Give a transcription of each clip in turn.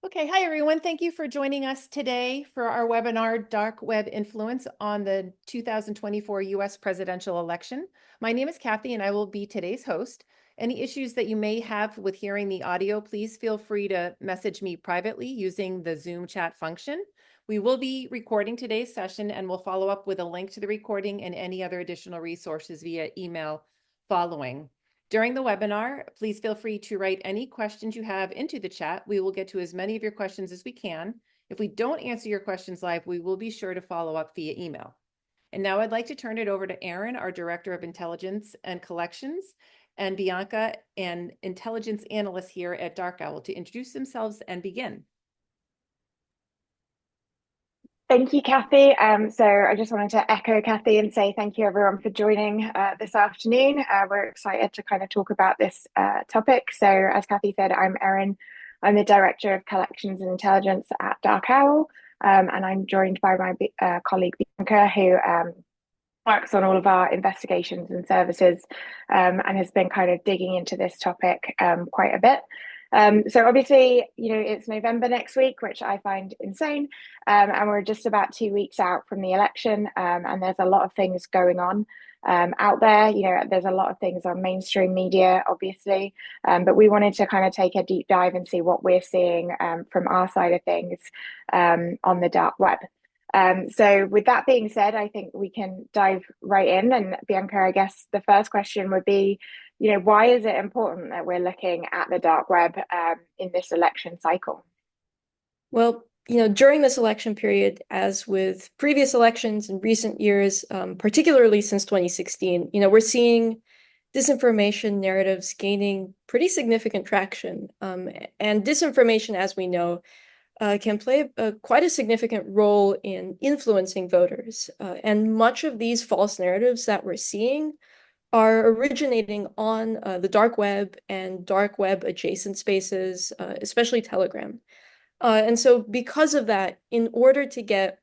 Okay, hi everyone. Thank you for joining us today for our webinar, Dark Web Influence on the 2024 US presidential election. My name is Kathy and I will be today's host. Any issues that you may have with hearing the audio, please feel free to message me privately using the Zoom chat function. We will be recording today's session and we'll follow up with a link to the recording and any other additional resources via email following. During the webinar, please feel free to write any questions you have into the chat. We will get to as many of your questions as we can. If we don't answer your questions live, we will be sure to follow up via email. And now I'd like to turn it over to Aaron, our Director of Intelligence and Collections, and Bianca, an intelligence analyst here at DarkOwl, to introduce themselves and begin. Thank you, Kathy. So I just wanted to echo Kathy and say thank you everyone for joining this afternoon. We're excited to kind of talk about this topic. So as Kathy said, I'm Erin. I'm the Director of Collections and Intelligence at DarkOwl, and I'm joined by my colleague Bianca, who works on all of our investigations and services, and has been kind of digging into this topic quite a bit. So obviously, it's November next week, which I find insane. And we're just about 2 weeks out from the election. And there's a lot of things going on out there. There's a lot of things on mainstream media, obviously. But we wanted to kind of take a deep dive and see what we're seeing from our side of things on the dark web. So with that being said, I think we can dive right in. And Bianca, I guess the first question would be, why is it important that we're looking at the dark web in this election cycle? Well, during this election period, as with previous elections in recent years, particularly since 2016, we're seeing disinformation narratives gaining pretty significant traction. And disinformation, as we know, can play quite a significant role in influencing voters. And much of these false narratives that we're seeing are originating on the dark web and dark web adjacent spaces, especially Telegram. And so because of that, in order to get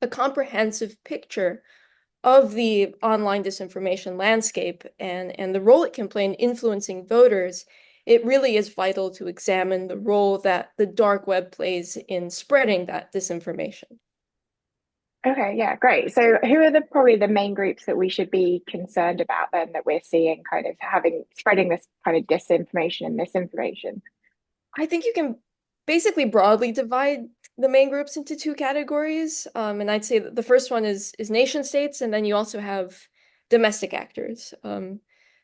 a comprehensive picture of the online disinformation landscape and the role it can play in influencing voters, it really is vital to examine the role that the dark web plays in spreading that disinformation. Okay, yeah, great. So who are probably the main groups that we should be concerned about then that we're seeing kind of spreading this kind of disinformation and misinformation? I think you can basically broadly divide the main groups into two categories. And I'd say that the first one is nation states, and then you also have domestic actors.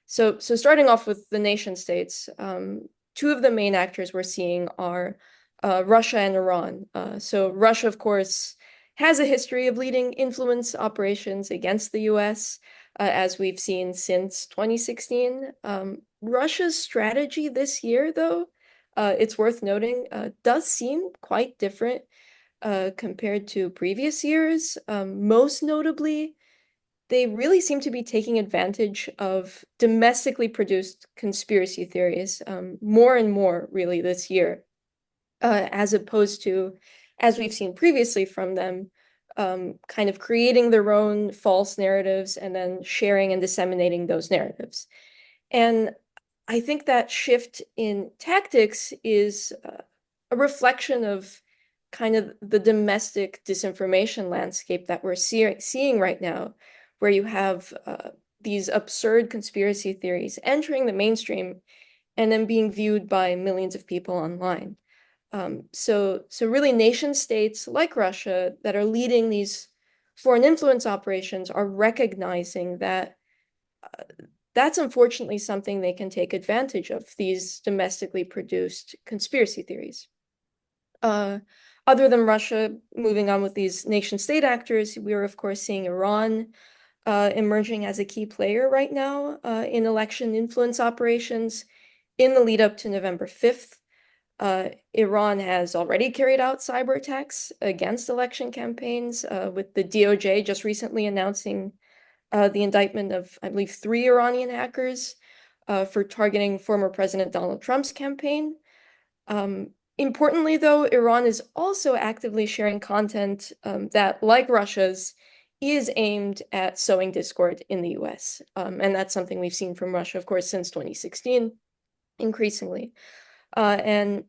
So starting off with the nation states, two of the main actors we're seeing are Russia and Iran. So Russia, of course, has a history of leading influence operations against the US, as we've seen since 2016. Russia's strategy this year, though, it's worth noting, does seem quite different compared to previous years. Most notably, they really seem to be taking advantage of domestically produced conspiracy theories more and more, really, this year, as opposed to, as we've seen previously from them, kind of creating their own false narratives and then sharing and disseminating those narratives. And I think that shift in tactics is a reflection of kind of the domestic disinformation landscape that we're seeing right now, where you have these absurd conspiracy theories entering the mainstream and then being viewed by millions of people online. So really nation states like Russia that are leading these foreign influence operations are recognizing that that's unfortunately something they can take advantage of, these domestically produced conspiracy theories. Other than Russia, moving on with these nation-state actors, we are, of course, seeing Iran emerging as a key player right now in election influence operations in the lead up to November 5th. Iran has already carried out cyber attacks against election campaigns, with the DOJ just recently announcing the indictment of, I believe, 3 Iranian hackers for targeting former President Donald Trump's campaign. Importantly, though, Iran is also actively sharing content that, like Russia's, is aimed at sowing discord in the US. And that's something we've seen from Russia, of course, since 2016, increasingly. And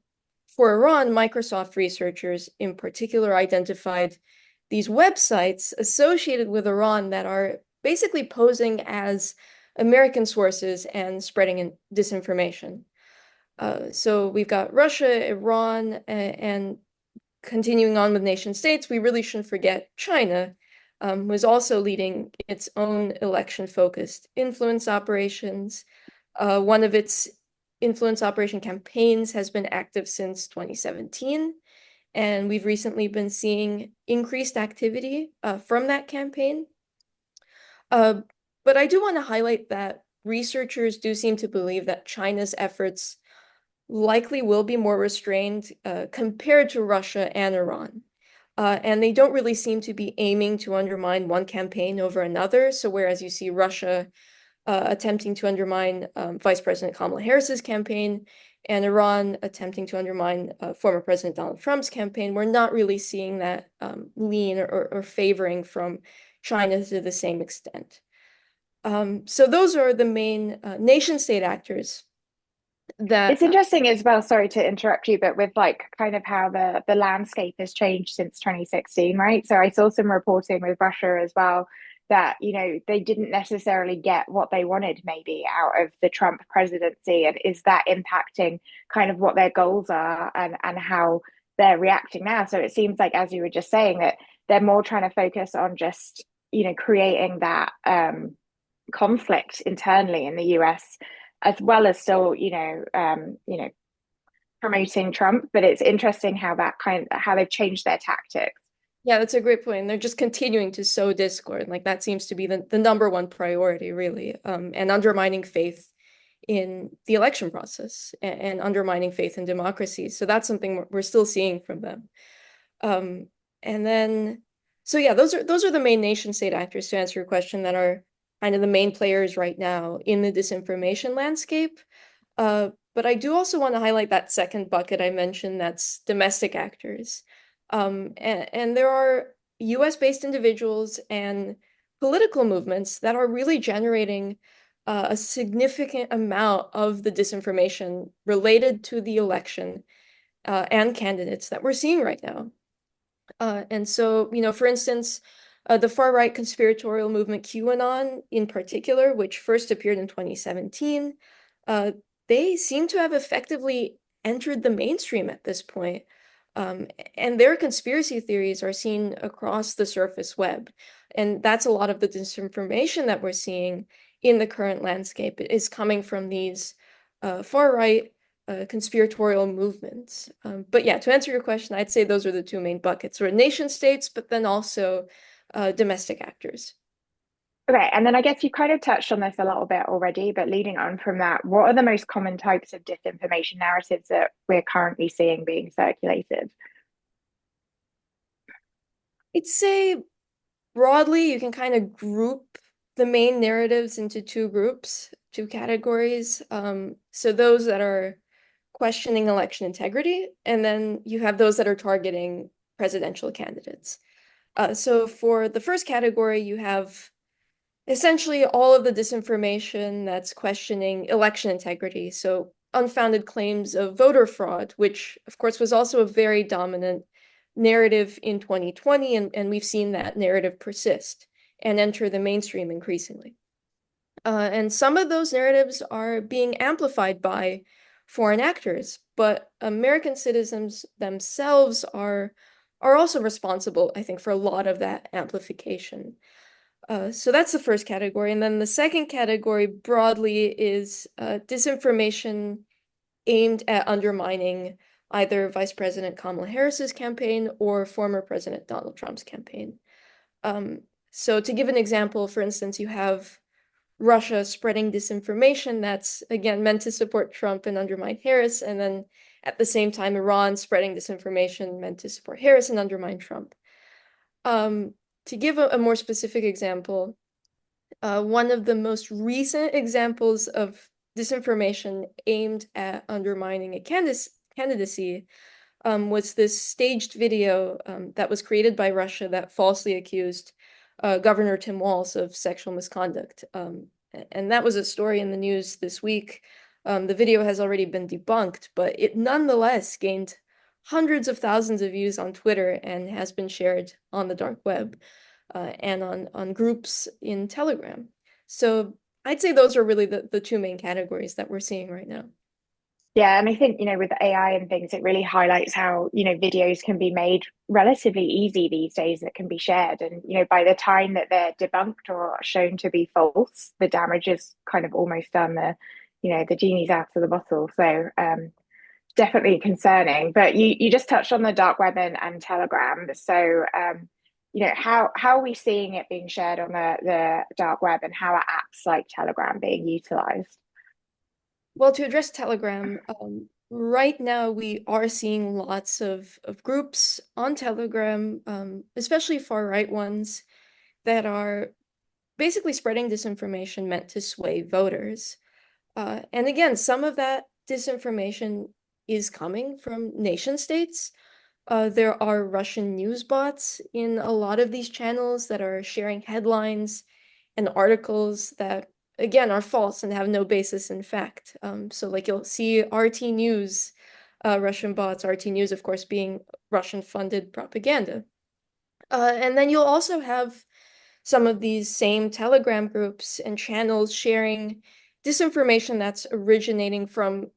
for Iran, Microsoft researchers in particular identified these websites associated with Iran that are basically posing as American sources and spreading disinformation. So we've got Russia, Iran, and continuing on with nation states, we really shouldn't forget China, who is also leading its own election-focused influence operations. One of its influence operation campaigns has been active since 2017, and we've recently been seeing increased activity from that campaign. But I do want to highlight that researchers do seem to believe that China's efforts likely will be more restrained compared to Russia and Iran. And they don't really seem to be aiming to undermine one campaign over another. So whereas you see Russia attempting to undermine Vice President Kamala Harris's campaign and Iran attempting to undermine former President Donald Trump's campaign, we're not really seeing that lean or favoring from China to the same extent. So those are the main nation-state actors that It's interesting as well, sorry to interrupt you, but with like kind of how the landscape has changed since 2016, right? So I saw some reporting with Russia as well that, you know, they didn't necessarily get what they wanted maybe out of the Trump presidency. And is that impacting kind of what their goals are and how they're reacting now? So it seems like, as you were just saying, that they're more trying to focus on just, you know, creating that conflict internally in the US, as well as still, you know, promoting Trump. But it's interesting how how they've changed their tactics. Yeah, that's a great point. They're just continuing to sow discord. Like that seems to be the number one priority, really, and undermining faith in the election process and undermining faith in democracy. So that's something we're still seeing from them. And then, so yeah, those are the main nation state actors, to answer your question, that are kind of the main players right now in the disinformation landscape. But I do also want to highlight that second bucket I mentioned, that's domestic actors. And there are US-based individuals and political movements that are really generating a significant amount of the disinformation related to the election and candidates that we're seeing right now. And so, you know, for instance, the far-right conspiratorial movement QAnon in particular, which first appeared in 2017, they seem to have effectively entered the mainstream at this point. And their conspiracy theories are seen across the surface web. And that's a lot of the disinformation that we're seeing in the current landscape is coming from these far-right conspiratorial movements. But yeah, to answer your question, I'd say those are the two main buckets, or nation states, but then also domestic actors. Okay, and then I guess you kind of touched on this a little bit already, but leading on from that, what are the most common types of disinformation narratives that we're currently seeing being circulated? I'd say broadly, you can kind of group the main narratives into two categories. So those that are questioning election integrity, and then you have those that are targeting presidential candidates. So for the first category, you have essentially all of the disinformation that's questioning election integrity. So unfounded claims of voter fraud, which of course was also a very dominant narrative in 2020, and we've seen that narrative persist and enter the mainstream increasingly. And some of those narratives are being amplified by foreign actors, but American citizens themselves are also responsible, I think, for a lot of that amplification. So that's the first category. And then the second category broadly is disinformation aimed at undermining either Vice President Kamala Harris's campaign or former President Donald Trump's campaign. So to give an example, for instance, you have Russia spreading disinformation that's, again, meant to support Trump and undermine Harris, and then at the same time, Iran spreading disinformation meant to support Harris and undermine Trump. To give a more specific example, one of the most recent examples of disinformation aimed at undermining a candidacy was this staged video that was created by Russia that falsely accused Governor Tim Walz of sexual misconduct. And that was a story in the news this week. The video has already been debunked, but it nonetheless gained hundreds of thousands of views on Twitter and has been shared on the dark web and on groups in Telegram. So I'd say those are really the two main categories that we're seeing right now. Yeah, and I think, with AI and things, it really highlights how, videos can be made relatively easy these days that can be shared. And, by the time that they're debunked or shown to be false, the damage is kind of almost done. The genie's out of the bottle. So definitely concerning. But you just touched on the dark web and Telegram. So how are we seeing it being shared on the dark web, and how are apps like Telegram being utilized? Well, to address Telegram, right now we are seeing lots of groups on Telegram, especially far-right ones, that are basically spreading disinformation meant to sway voters. And again, some of that disinformation is coming from nation states. There are Russian news bots in a lot of these channels that are sharing headlines and articles that, again, are false and have no basis in fact. So like you'll see RT News, Russian bots, RT News, of course, being Russian-funded propaganda. And then you'll also have some of these same Telegram groups and channels sharing disinformation that's originating from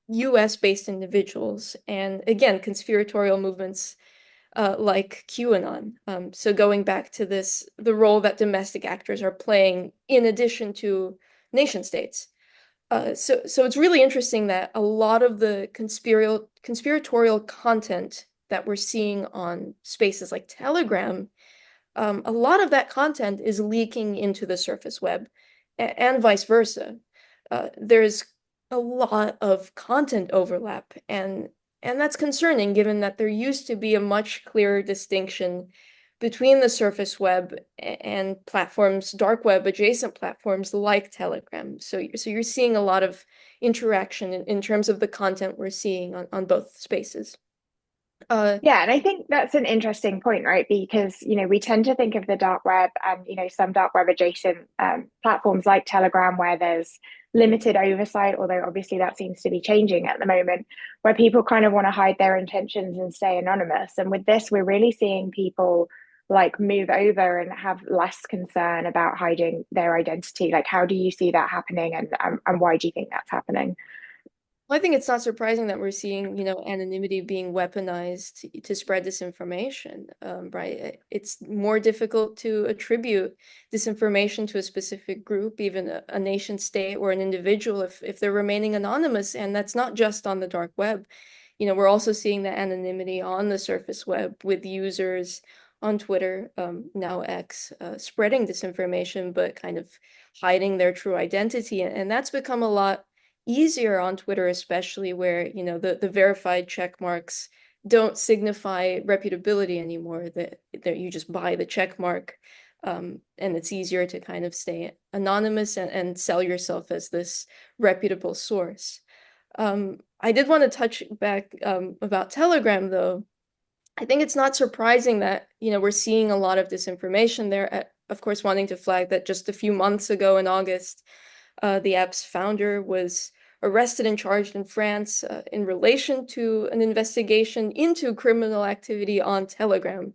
US-based individuals, and again, conspiratorial movements like QAnon. So going back to the role that domestic actors are playing in addition to nation states. So it's really interesting that a lot of the conspiratorial content that we're seeing on spaces like Telegram, a lot of that content is leaking into the surface web and vice versa. There's a lot of content overlap, and that's concerning given that there used to be a much clearer distinction between the surface web and platforms, dark web adjacent platforms like Telegram. So you're seeing a lot of interaction in terms of the content we're seeing on both spaces. Yeah, and I think that's an interesting point, right? Because, we tend to think of the dark web and, some dark web adjacent platforms like Telegram, where there's limited oversight, although obviously that seems to be changing at the moment, where people kind of want to hide their intentions and stay anonymous. And with this, we're really seeing people like move over and have less concern about hiding their identity. Like, how do you see that happening, and why do you think that's happening? Well, I think it's not surprising that we're seeing, anonymity being weaponized to spread disinformation, right? It's more difficult to attribute disinformation to a specific group, even a nation state or an individual, if they're remaining anonymous. And that's not just on the dark web. We're also seeing that anonymity on the surface web with users on Twitter, now X, spreading disinformation, but kind of hiding their true identity. And that's become a lot easier on Twitter, especially where, the verified check marks don't signify reputability anymore, that you just buy the check mark, and it's easier to kind of stay anonymous and sell yourself as this reputable source. I did want to touch back about Telegram, though. I think it's not surprising that, we're seeing a lot of disinformation there. Of course, wanting to flag that just a few months ago in August, the app's founder was arrested and charged in France in relation to an investigation into criminal activity on Telegram.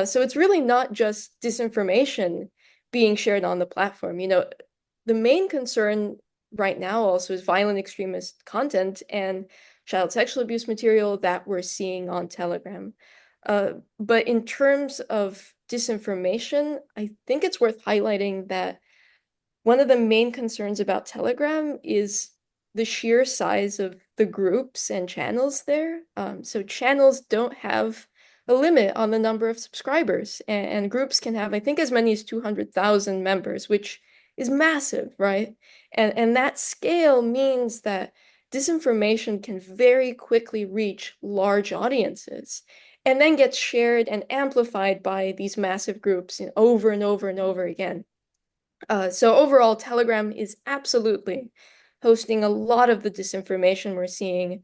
So it's really not just disinformation being shared on the platform. The main concern right now also is violent extremist content and child sexual abuse material that we're seeing on Telegram. But in terms of disinformation, I think it's worth highlighting that one of the main concerns about Telegram is the sheer size of the groups and channels there. So channels don't have a limit on the number of subscribers, and groups can have, I think, as many as 200,000 members, which is massive, right? And that scale means that disinformation can very quickly reach large audiences and then gets shared and amplified by these massive groups over and over and over again. So overall, Telegram is absolutely hosting a lot of the disinformation we're seeing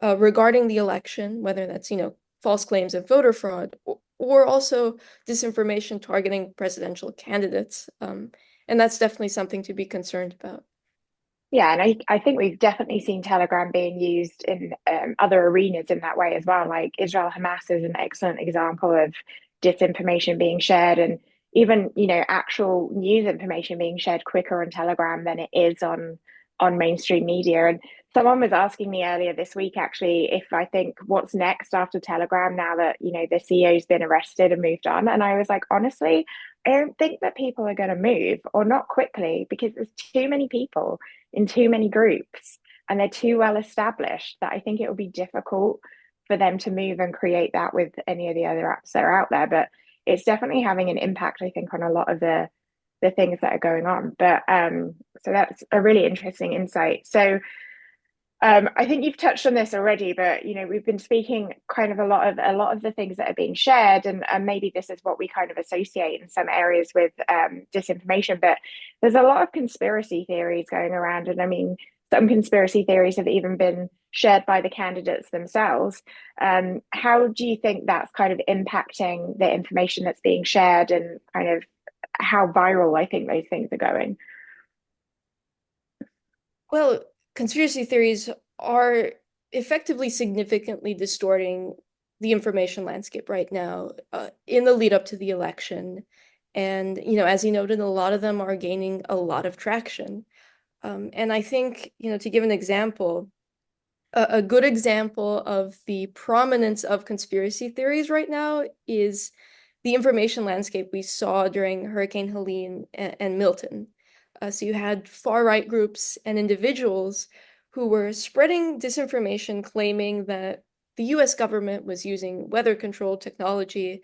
regarding the election, whether that's, false claims of voter fraud or also disinformation targeting presidential candidates. And that's definitely something to be concerned about. Yeah, and I think we've definitely seen Telegram being used in other arenas in that way as well. Like Israel Hamas is an excellent example of disinformation being shared, and even actual news information being shared quicker on Telegram than it is on mainstream media. And someone was asking me earlier this week actually if I think what's next after Telegram now that the CEO's been arrested and moved on, and I was like, honestly, I don't think that people are going to move or not quickly because there's too many people in too many groups and they're too well established that I think it will be difficult for them to move and create that with any of the other apps that are out there. But it's definitely having an impact, I think, on a lot of the things that are going on. But so that's a really interesting insight. So I think you've touched on this already, but we've been speaking kind of a lot of the things that are being shared, and maybe this is what we kind of associate in some areas with disinformation. But there's a lot of conspiracy theories going around, and I mean, some conspiracy theories have even been shared by the candidates themselves. How do you think that's kind of impacting the information that's being shared, and kind of how viral I think those things are going? Well, conspiracy theories are effectively significantly distorting the information landscape right now, in the lead up to the election. And, as you noted, a lot of them are gaining a lot of traction. And I think, to give an example, a good example of the prominence of conspiracy theories right now is the information landscape we saw during Hurricane Helene and Milton. So you had far-right groups and individuals who were spreading disinformation, claiming that the US government was using weather control technology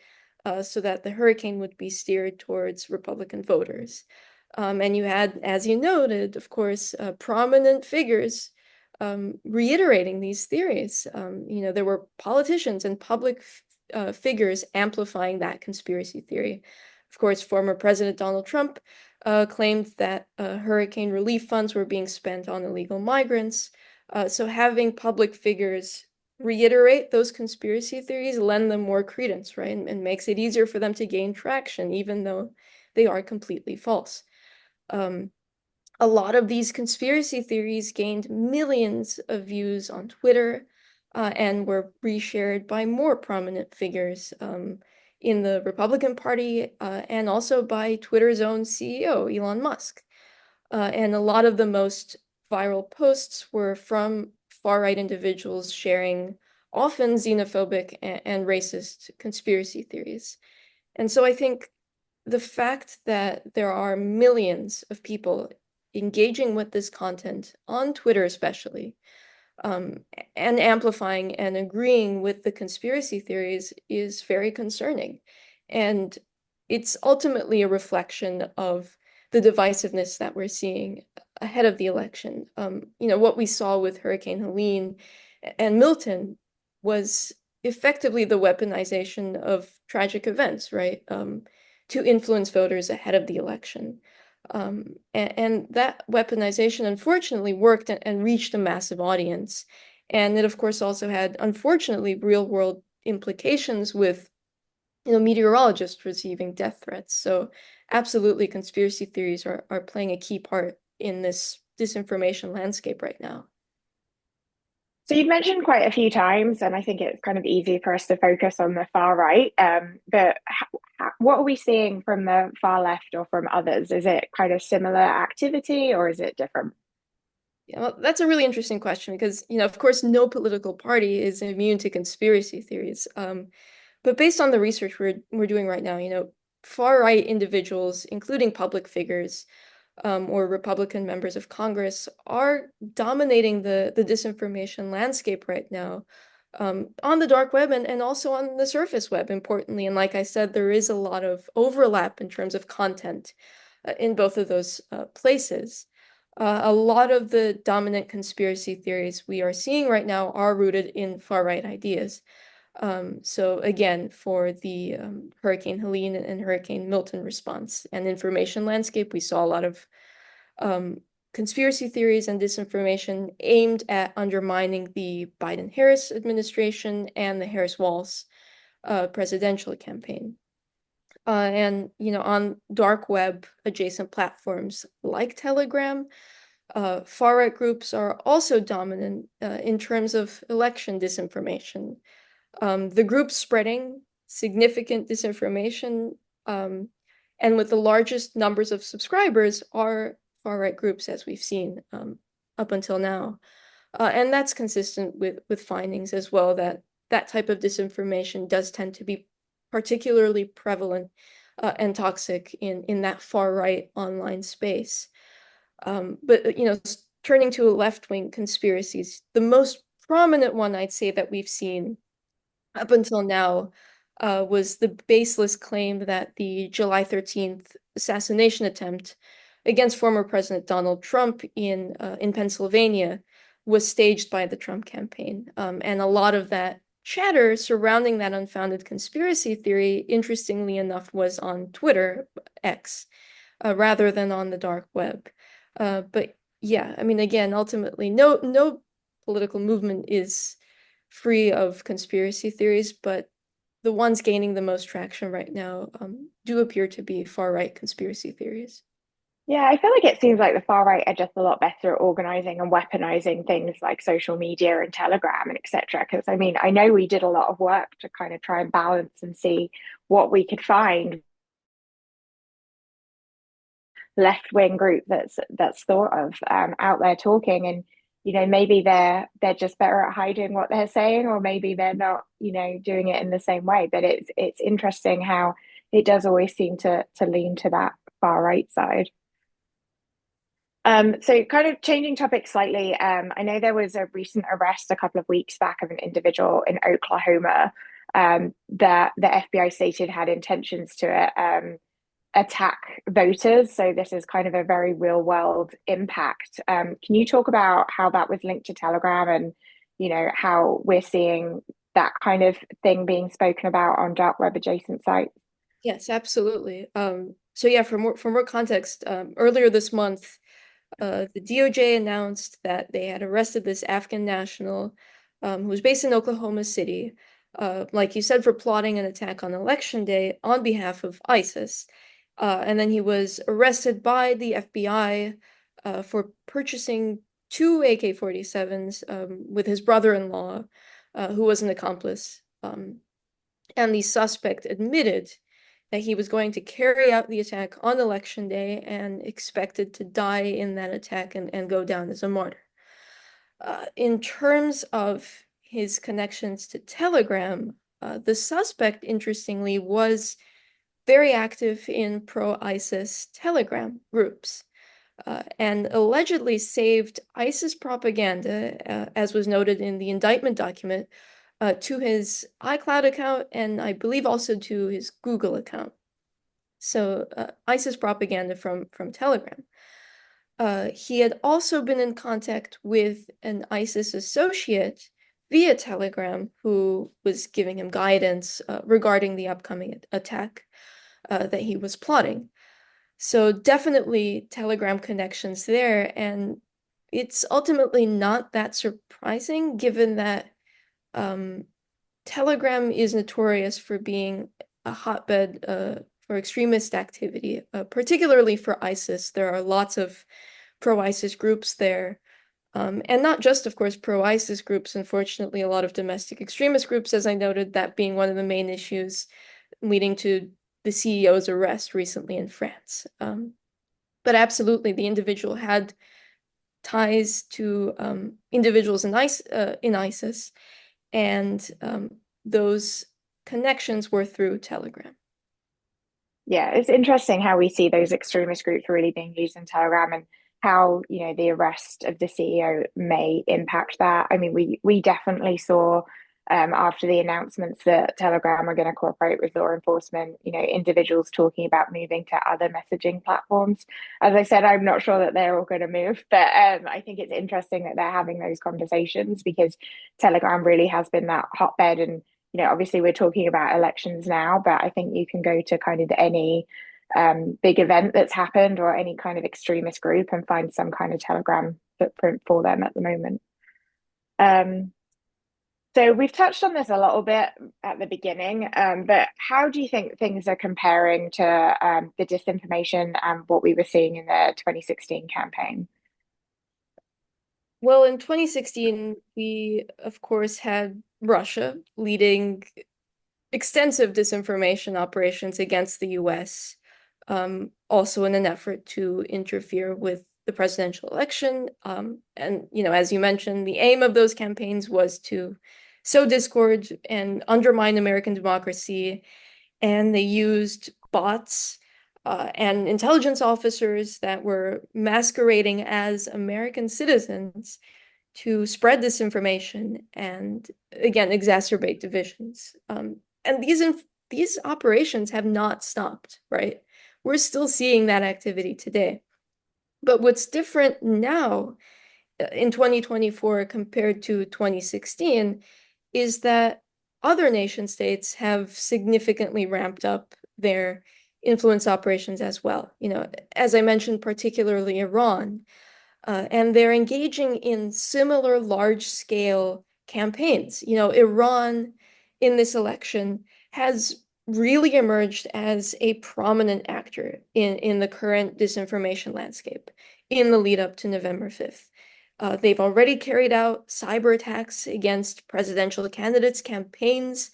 so that the hurricane would be steered towards Republican voters. And you had, as you noted, of course, prominent figures reiterating these theories. There were politicians and public figures amplifying that conspiracy theory. Of course, former President Donald Trump claimed that hurricane relief funds were being spent on illegal migrants. So having public figures reiterate those conspiracy theories lend them more credence, right? And makes it easier for them to gain traction, even though they are completely false. A lot of these conspiracy theories gained millions of views on Twitter, and were reshared by more prominent figures in the Republican Party, and also by Twitter's own CEO, Elon Musk. And a lot of the most viral posts were from far-right individuals sharing often xenophobic and racist conspiracy theories. And so I think the fact that there are millions of people engaging with this content on Twitter especially, and amplifying and agreeing with the conspiracy theories is very concerning. And it's ultimately a reflection of the divisiveness that we're seeing ahead of the election. What we saw with Hurricane Helene and Milton was effectively the weaponization of tragic events, right? To influence voters ahead of the election. And that weaponization unfortunately worked and reached a massive audience. And it, of course, also had, unfortunately, real world implications with, meteorologists receiving death threats. So absolutely, conspiracy theories are playing a key part in this disinformation landscape right now. So you've mentioned quite a few times, and I think it's kind of easy for us to focus on the far right. But what are we seeing from the far left or from others? Is it kind of similar activity or is it different? Yeah, well, that's a really interesting question because, of course, no political party is immune to conspiracy theories. But based on the research we're doing right now, far-right individuals, including public figures, or Republican members of Congress, are dominating the disinformation landscape right now, on the dark web and also on the surface web, importantly. And like I said, there is a lot of overlap in terms of content in both of those places. A lot of the dominant conspiracy theories we are seeing right now are rooted in far-right ideas. So again, for the Hurricane Helene and Hurricane Milton response and information landscape, we saw a lot of conspiracy theories and disinformation aimed at undermining the Biden-Harris administration and the Harris-Walz presidential campaign. And on dark web adjacent platforms like Telegram, Far-right groups are also dominant in terms of election disinformation. The groups spreading significant disinformation and with the largest numbers of subscribers are far-right groups, as we've seen up until now. And that's consistent with findings as well, that that type of disinformation does tend to be particularly prevalent and toxic in that far-right online space. But, turning to left-wing conspiracies, the most prominent one I'd say that we've seen up until now was the baseless claim that the July 13th assassination attempt against former President Donald Trump in Pennsylvania was staged by the Trump campaign. And a lot of that chatter surrounding that unfounded conspiracy theory, interestingly enough, was on Twitter, X, rather than on the dark web. But yeah, I mean, again, ultimately, no political movement is free of conspiracy theories, but the ones gaining the most traction right now do appear to be far-right conspiracy theories. Yeah, I feel like it seems like the far right are just a lot better at organizing and weaponizing things like social media and Telegram and etc. Because I mean, I know we did a lot of work to kind of try and balance and see what we could find left-wing group that's thought of out there talking, and maybe they're just better at hiding what they're saying, or maybe they're not doing it in the same way. But it's interesting how it does always seem to lean to that far right side. So kind of changing topics slightly, I know there was a recent arrest a couple of weeks back of an individual in Oklahoma that the FBI stated had intentions to attack voters. So this is kind of a very real world impact. Can you talk about how that was linked to Telegram, and how we're seeing that kind of thing being spoken about on dark web adjacent sites? Yes, absolutely. So yeah, for more context, earlier this month, the DOJ announced that they had arrested this Afghan national who was based in Oklahoma City, like you said, for plotting an attack on Election Day on behalf of ISIS. And then he was arrested by the FBI for purchasing two AK-47s with his brother-in-law, who was an accomplice. And the suspect admitted that he was going to carry out the attack on Election Day and expected to die in that attack and go down as a martyr. In terms of his connections to Telegram, the suspect, interestingly, was very active in pro-ISIS Telegram groups and allegedly saved ISIS propaganda, as was noted in the indictment document, to his iCloud account and I believe also to his Google account. So ISIS propaganda from Telegram. He had also been in contact with an ISIS associate via Telegram who was giving him guidance regarding the upcoming attack that he was plotting. So definitely Telegram connections there, and it's ultimately not that surprising given that Telegram is notorious for being a hotbed for extremist activity, particularly for ISIS. There are lots of pro-ISIS groups there, and not just, of course, pro-ISIS groups. Unfortunately, a lot of domestic extremist groups, as I noted, that being one of the main issues leading to the CEO's arrest recently in France. But absolutely, the individual had ties to individuals in ISIS, and those connections were through Telegram. Yeah, it's interesting how we see those extremist groups really being used in Telegram, and how the arrest of the CEO may impact that. I mean, we definitely saw after the announcements that Telegram are going to cooperate with law enforcement, individuals talking about moving to other messaging platforms. As I said, I'm not sure that they're all going to move, but I think it's interesting that they're having those conversations, because Telegram really has been that hotbed. And obviously we're talking about elections now, but I think you can go to kind of any big event that's happened, or any kind of extremist group, and find some kind of Telegram footprint for them at the moment. So we've touched on this a little bit at the beginning, but how do you think things are comparing to the disinformation and what we were seeing in the 2016 campaign? Well, in 2016, we, of course, had Russia leading extensive disinformation operations against the US, also in an effort to interfere with the presidential election. And, as you mentioned, the aim of those campaigns was to sow discord and undermine American democracy. And they used bots and intelligence officers that were masquerading as American citizens to spread disinformation and, again, exacerbate divisions. And these operations have not stopped, right? We're still seeing that activity today. But what's different now in 2024 compared to 2016 is that other nation states have significantly ramped up their influence operations as well. As I mentioned, particularly Iran, and they're engaging in similar large-scale campaigns. Iran in this election has really emerged as a prominent actor in the current disinformation landscape in the lead up to November 5th. They've already carried out cyber attacks against presidential candidates' campaigns.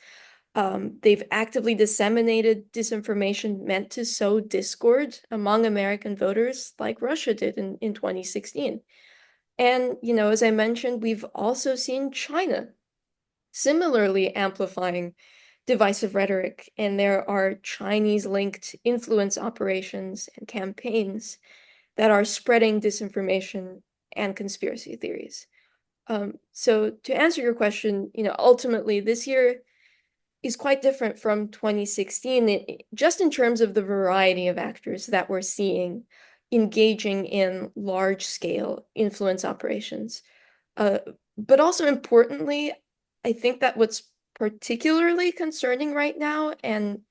They've actively disseminated disinformation meant to sow discord among American voters, like Russia did in 2016. And, as I mentioned, we've also seen China similarly amplifying divisive rhetoric, and there are Chinese-linked influence operations and campaigns that are spreading disinformation and conspiracy theories. So to answer your question, ultimately this year is quite different from 2016, just in terms of the variety of actors that we're seeing engaging in large-scale influence operations. But also importantly, I think that what's particularly concerning right now, and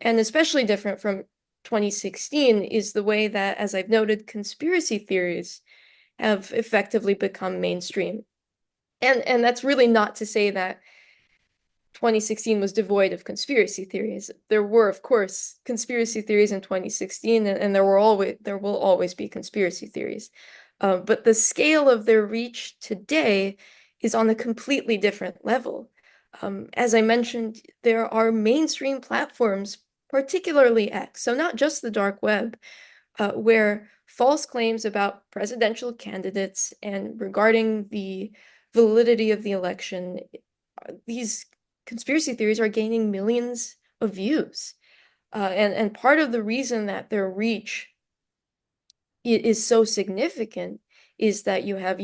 especially different from 2016, is the way that, as I've noted, conspiracy theories have effectively become mainstream. And that's really not to say that 2016 was devoid of conspiracy theories. There were, of course, conspiracy theories in 2016, and there will always be conspiracy theories. But the scale of their reach today is on a completely different level. As I mentioned, there are mainstream platforms, particularly X, so not just the dark web, where false claims about presidential candidates and regarding the validity of the election, these conspiracy theories are gaining millions of views. And part of the reason that their reach is so significant is that you have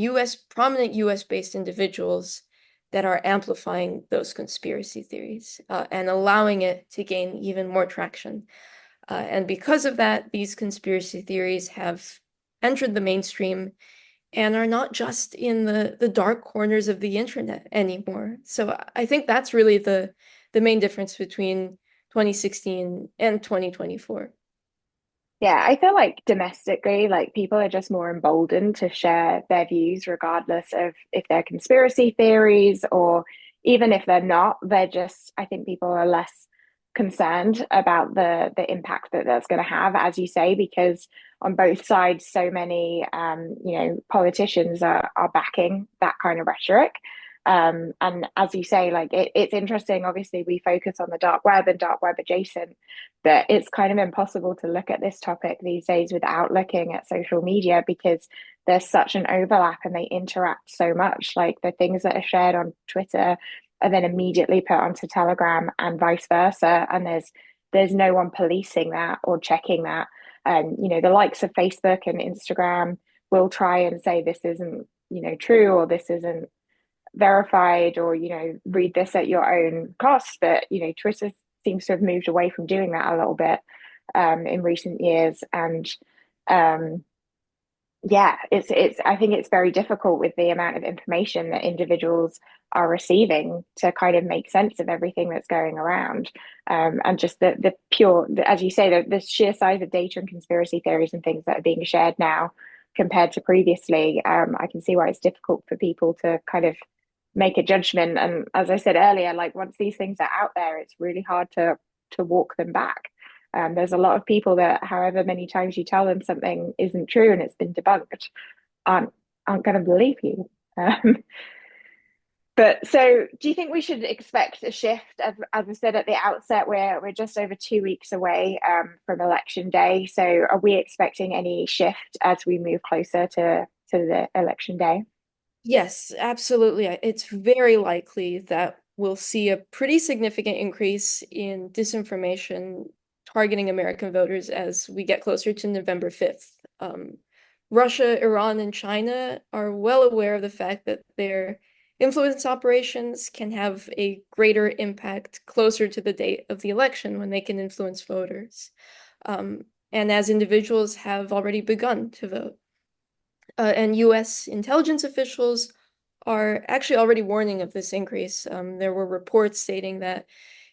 prominent US-based individuals that are amplifying those conspiracy theories and allowing it to gain even more traction. And because of that, these conspiracy theories have entered the mainstream and are not just in the dark corners of the internet anymore. So I think that's really the main difference between 2016 and 2024. Yeah, I feel like domestically, like people are just more emboldened to share their views, regardless of if they're conspiracy theories or even if they're not. I think people are less concerned about the impact that that's going to have, as you say, because on both sides, so many politicians are backing that kind of rhetoric. And as you say, like it's interesting. Obviously, we focus on the dark web and dark web adjacent, but it's kind of impossible to look at this topic these days without looking at social media because there's such an overlap and they interact so much. Like the things that are shared on Twitter are then immediately put onto Telegram and vice versa, and there's no one policing that or checking that. And the likes of Facebook and Instagram will try and say this isn't true or this isn't verified or read this at your own cost, but Twitter seems to have moved away from doing that a little bit in recent years. And it's I think it's very difficult with the amount of information that individuals are receiving to kind of make sense of everything that's going around, and just the pure, as you say, the sheer size of data and conspiracy theories and things that are being shared now compared to previously. I can see why it's difficult for people to kind of make a judgment. And as I said earlier, like once these things are out there, it's really hard to walk them back. There's a lot of people that, however many times you tell them something isn't true and it's been debunked, aren't going to believe you. Um, but so do you think we should expect a shift? As I said at the outset, we're just over 2 weeks away from election day. So are we expecting any shift as we move closer to the election day? Yes, absolutely. It's very likely that we'll see a pretty significant increase in disinformation targeting American voters as we get closer to November 5th. Russia, Iran, and China are well aware of the fact that their influence operations can have a greater impact closer to the date of the election when they can influence voters. And as individuals have already begun to vote. And US intelligence officials are actually already warning of this increase. There were reports stating that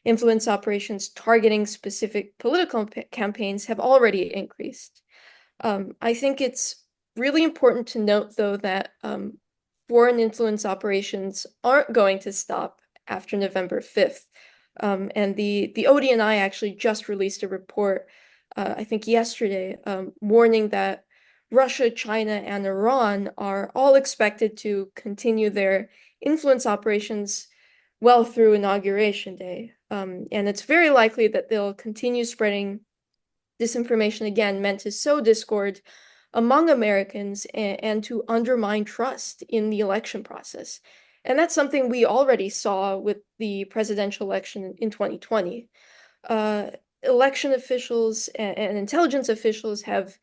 influence operations targeting specific political campaigns have already increased. I think it's really important to note, though, that foreign influence operations aren't going to stop after November 5th. And the ODNI actually just released a report, I think yesterday, warning that Russia, China, and Iran are all expected to continue their influence operations well through Inauguration Day. And it's very likely that they'll continue spreading disinformation again meant to sow discord among Americans and to undermine trust in the election process. And that's something we already saw with the presidential election in 2020. Election officials and intelligence officials have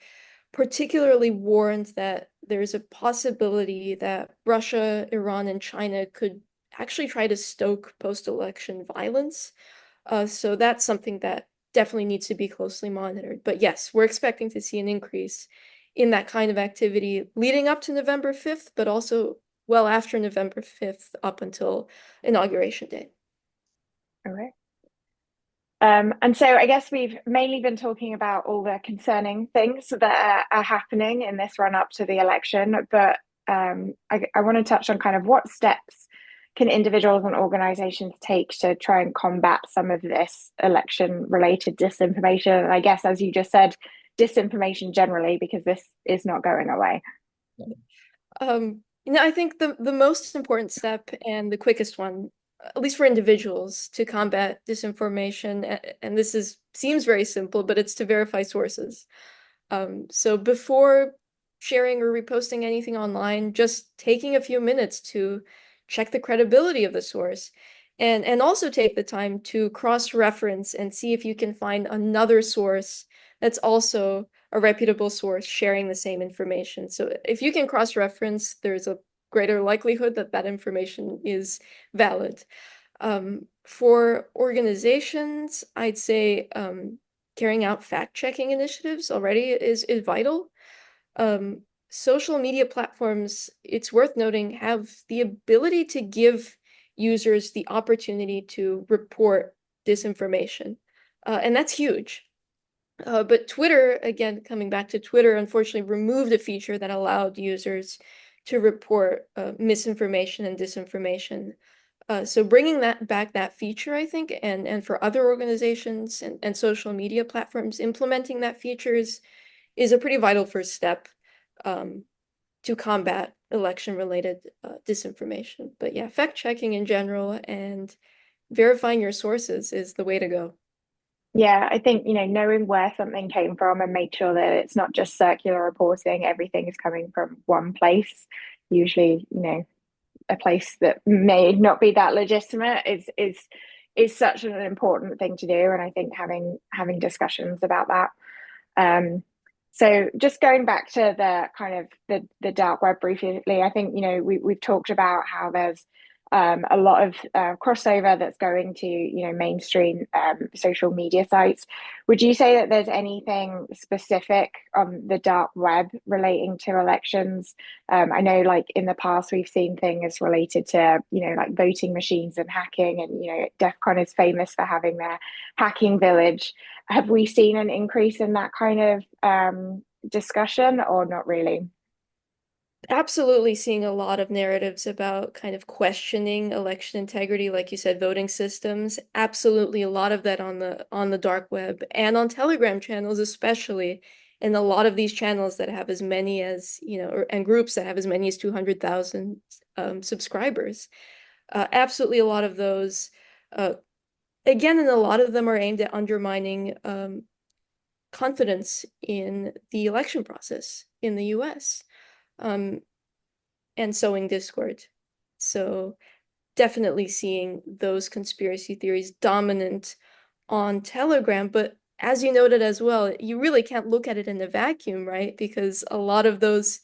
particularly warned that there's a possibility that Russia, Iran, and China could actually try to stoke post-election violence. So that's something that definitely needs to be closely monitored. But yes, we're expecting to see an increase in that kind of activity leading up to November 5th, but also well after November 5th up until Inauguration Day. All right. And so I guess we've mainly been talking about all the concerning things that are happening in this run up to the election, but I want to touch on kind of what steps can individuals and organizations take to try and combat some of this election related disinformation? And I guess, as you just said, disinformation generally, because this is not going away. I think the most important step and the quickest one, at least for individuals, to combat disinformation, and this seems very simple, but it's to verify sources. So before sharing or reposting anything online, just taking a few minutes to check the credibility of the source and also take the time to cross-reference and see if you can find another source that's also a reputable source sharing the same information. So if you can cross-reference, there's a greater likelihood that that information is valid. For organizations, I'd say carrying out fact-checking initiatives already is vital. Social media platforms, it's worth noting, have the ability to give users the opportunity to report disinformation. And that's huge. But Twitter, again, coming back to Twitter, unfortunately removed a feature that allowed users to report misinformation and disinformation. So bringing that feature, I think, and for other organizations and social media platforms, implementing that feature is a pretty vital first step to combat election-related disinformation. But yeah, fact-checking in general and verifying your sources is the way to go. Yeah, I think, knowing where something came from and make sure that it's not just circular reporting, everything is coming from one place, usually, a place that may not be that legitimate is such an important thing to do. And I think having discussions about that. So just going back to the kind of the dark web briefly, I think, we've talked about how there's a lot of crossover that's going to, mainstream social media sites. Would you say that there's anything specific on the dark web relating to elections? I know, like in the past, we've seen things related to, like voting machines and hacking, and DEF CON is famous for having their hacking village. Have we seen an increase in that kind of discussion, or not really? Absolutely seeing a lot of narratives about kind of questioning election integrity, like you said, voting systems. Absolutely a lot of that on the dark web and on Telegram channels especially. And a lot of these channels that have as many as, and groups that have as many as 200,000 subscribers. Absolutely a lot of those, again, and a lot of them are aimed at undermining confidence in the election process in the US, and sowing discord. So definitely seeing those conspiracy theories dominant on Telegram. But as you noted as well, you really can't look at it in a vacuum, right? Because a lot of those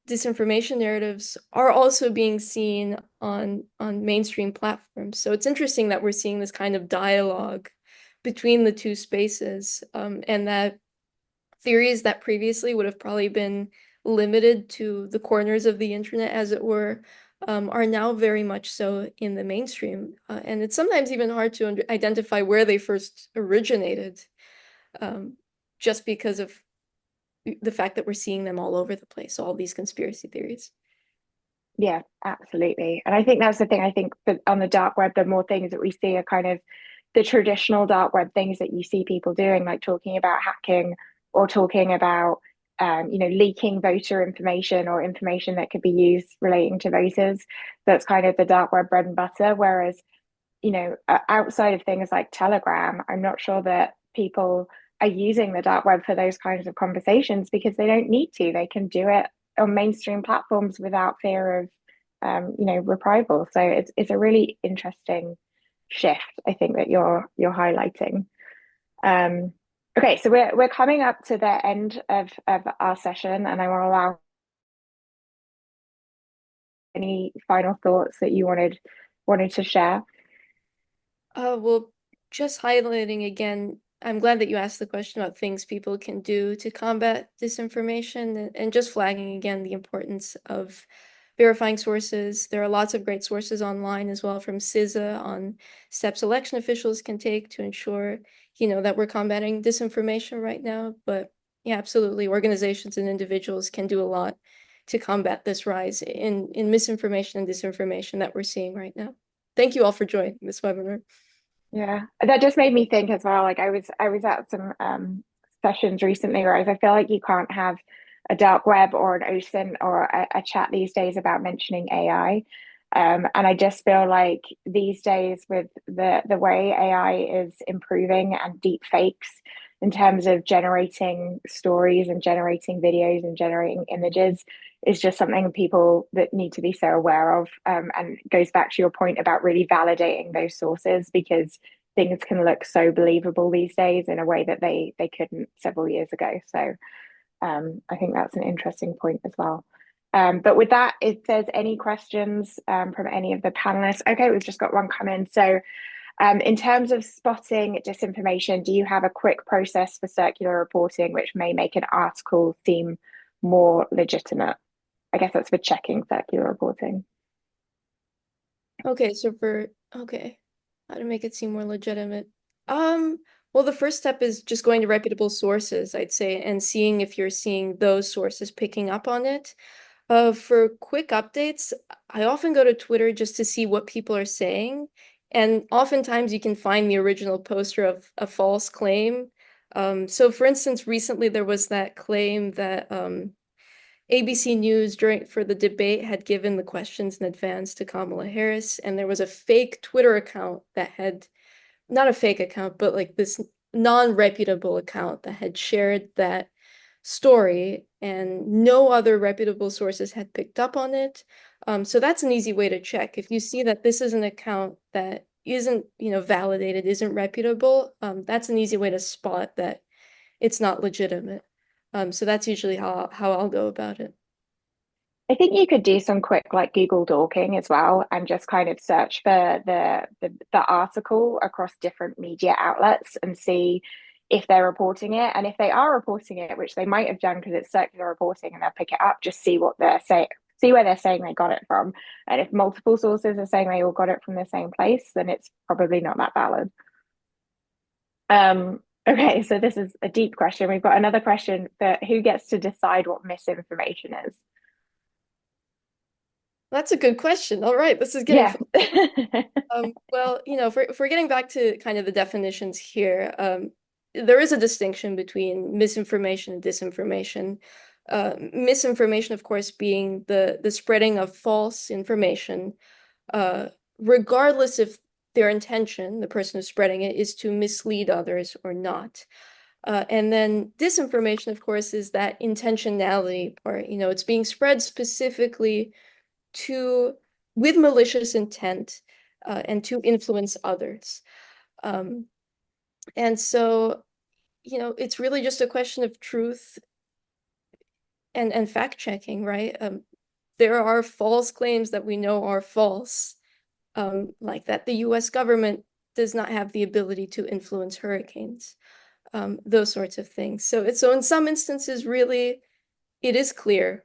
disinformation narratives are also being seen on mainstream platforms. So it's interesting that we're seeing this kind of dialogue between the two spaces, and that theories that previously would have probably been limited to the corners of the internet, as it were, are now very much so in the mainstream. And it's sometimes even hard to identify where they first originated, just because of the fact that we're seeing them all over the place, all these conspiracy theories. Yeah, absolutely. And I think that's the thing. I think that on the dark web, the more things that we see are kind of the traditional dark web things that you see people doing, like talking about hacking or talking about, leaking voter information or information that could be used relating to voters. That's kind of the dark web bread and butter. Whereas, outside of things like Telegram, I'm not sure that people are using the dark web for those kinds of conversations because they don't need to. They can do it on mainstream platforms without fear of, reprisal. So it's a really interesting shift, I think, that you're highlighting. Okay, so we're coming up to the end of our session, and I want to allow any final thoughts that you wanted to share. Well, just highlighting again, I'm glad that you asked the question about things people can do to combat disinformation, and just flagging again the importance of verifying sources. There are lots of great sources online as well from CISA on steps election officials can take to ensure, that we're combating disinformation right now. But yeah, absolutely, organizations and individuals can do a lot to combat this rise in misinformation and disinformation that we're seeing right now. Thank you all for joining this webinar. Yeah, that just made me think as well. Like I was at some sessions recently where I feel like you can't have a dark web or an ocean or a chat these days about mentioning AI. And I just feel like these days with the way AI is improving and deep fakes in terms of generating stories and generating videos and generating images is just something people that need to be so aware of. And it goes back to your point about really validating those sources because things can look so believable these days in a way that they couldn't several years ago. So I think that's an interesting point as well. But with that, if there's any questions from any of the panelists, okay, we've just got one come in. So in terms of spotting disinformation, do you have a quick process for circular reporting which may make an article seem more legitimate? I guess that's for checking circular reporting. Okay, so how to make it seem more legitimate. Well, the first step is just going to reputable sources, I'd say, and seeing if you're seeing those sources picking up on it. For quick updates, I often go to Twitter just to see what people are saying. And oftentimes you can find the original poster of a false claim. So for instance, recently there was that claim that ABC News for the debate had given the questions in advance to Kamala Harris, and there was a fake Twitter account that had, not a fake account, but like this non-reputable account that had shared that story, and no other reputable sources had picked up on it. So that's an easy way to check. If you see that this is an account that isn't, validated, isn't reputable, that's an easy way to spot that it's not legitimate. So that's usually how I'll go about it. I think you could do some quick like Google dorking as well and just kind of search for the article across different media outlets and see if they're reporting it. And if they are reporting it, which they might have done because it's circular reporting and they'll pick it up, just see what they're saying, see where they're saying they got it from. And if multiple sources are saying they all got it from the same place, then it's probably not that valid. Okay, so this is a deep question. We've got another question for who gets to decide what misinformation is? That's a good question. All right, this is getting well, if we're getting back to kind of the definitions here, there is a distinction between misinformation and disinformation. Misinformation, of course, being the spreading of false information, regardless if their intention, the person who's spreading it, is to mislead others or not. And then disinformation, of course, is that intentionality part. It's being spread specifically with malicious intent, and to influence others. And so, it's really just a question of truth and fact checking, right? There are false claims that we know are false, like that the US government does not have the ability to influence hurricanes, those sorts of things. So in some instances, really, it is clear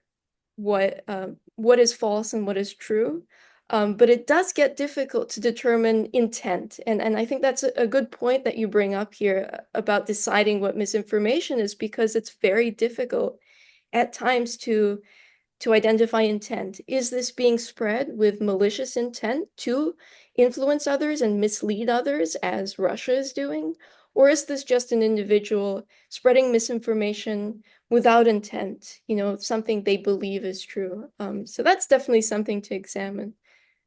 what is false and what is true. But it does get difficult to determine intent. And I think that's a good point that you bring up here about deciding what misinformation is, because it's very difficult at times to identify intent. Is this being spread with malicious intent to influence others and mislead others, as Russia is doing? Or is this just an individual spreading misinformation without intent, something they believe is true? So that's definitely something to examine.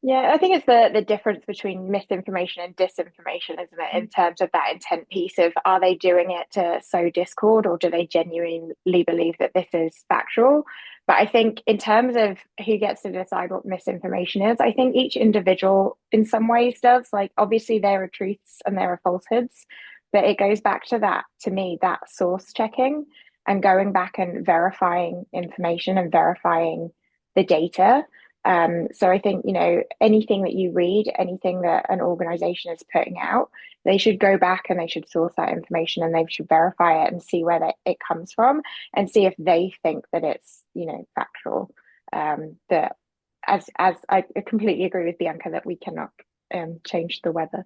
Yeah, I think it's the difference between misinformation and disinformation, isn't it? In terms of that intent piece of, are they doing it to sow discord, or do they genuinely believe that this is factual? But I think in terms of who gets to decide what misinformation is, I think each individual in some ways does. Like, obviously there are truths and there are falsehoods, but it goes back to that, to me, that source checking and going back and verifying information and verifying the data. So I think, anything that you read, anything that an organization is putting out, they should go back and they should source that information and they should verify it and see where it comes from and see if they think that it's, factual. That as I completely agree with Bianca that we cannot change the weather.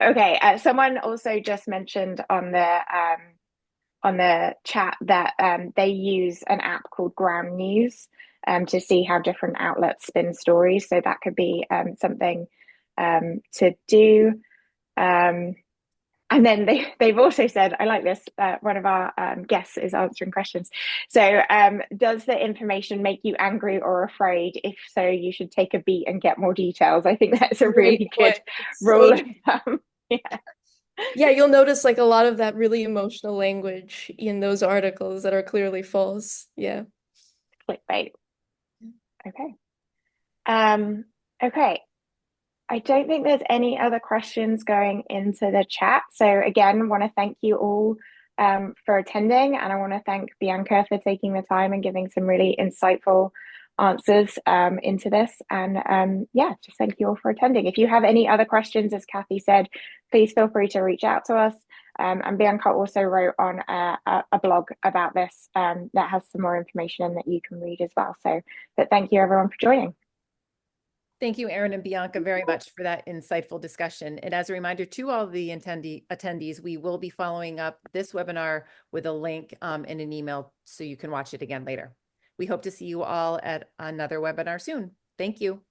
Okay, someone also just mentioned on the chat that they use an app called Ground News to see how different outlets spin stories. So that could be something to do. And then they've also said, I like this, one of our guests is answering questions. So does the information make you angry or afraid? If so, you should take a beat and get more details. I think that's a really good rule of thumb. Yeah. Yeah, you'll notice like a lot of that really emotional language in those articles that are clearly false. Yeah. Clickbait. Okay. Okay. I don't think there's any other questions going into the chat. So again, want to thank you all for attending, and I want to thank Bianca for taking the time and giving some really insightful answers into this. And yeah, just thank you all for attending. If you have any other questions, as Kathy said, please feel free to reach out to us. And Bianca also wrote on a blog about this that has some more information in that you can read as well. But thank you everyone for joining. Thank you, Erin and Bianca, very much for that insightful discussion. And as a reminder to all the attendees, we will be following up this webinar with a link in an email so you can watch it again later. We hope to see you all at another webinar soon. Thank you.